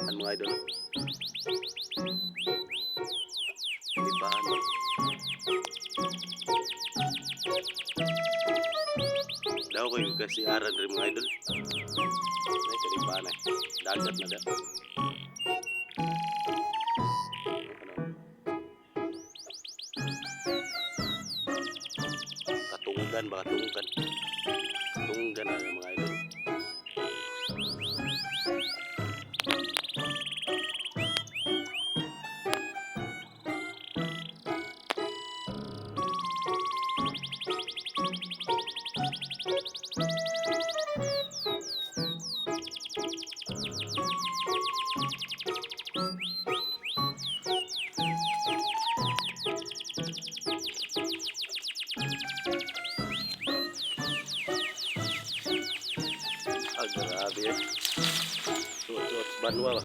Ano mga idol? Hindi pa ano. Daw ko yung kasi aran rin mga idol. Ay, kanipaan eh. Dagat na da. Katunggan ba? Katunggan. Katunggan na mga idol. Ah, grabe eh. Suot-suot banwa ba?